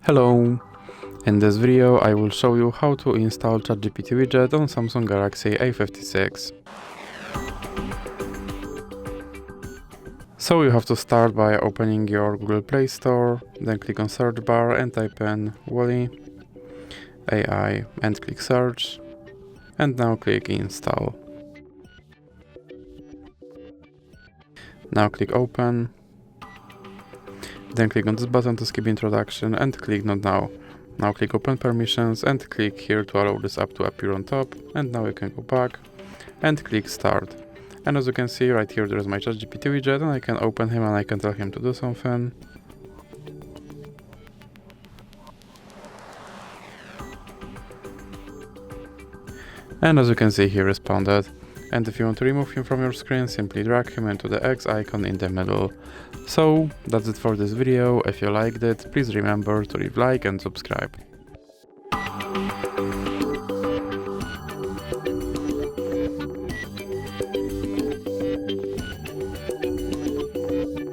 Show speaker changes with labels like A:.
A: Hello! In this video I will show you how to install Chat GPT Widget on Samsung Galaxy A56. So you have to start by opening your Google Play Store, then click on search bar and type in Wally AI and click search, and now click install. Now click open, then click on this button to skip introduction and click not now. Now click open permissions and click here to allow this app to appear on top, and now you can go back and click start. And as you can see right here there is my Chat GPT widget, and I can open him and I can tell him to do something. And as you can see, he responded. And if you want to remove him from your screen, simply drag him into the X icon in the middle. So that's it for this video. If you liked it, please remember to leave a like and subscribe.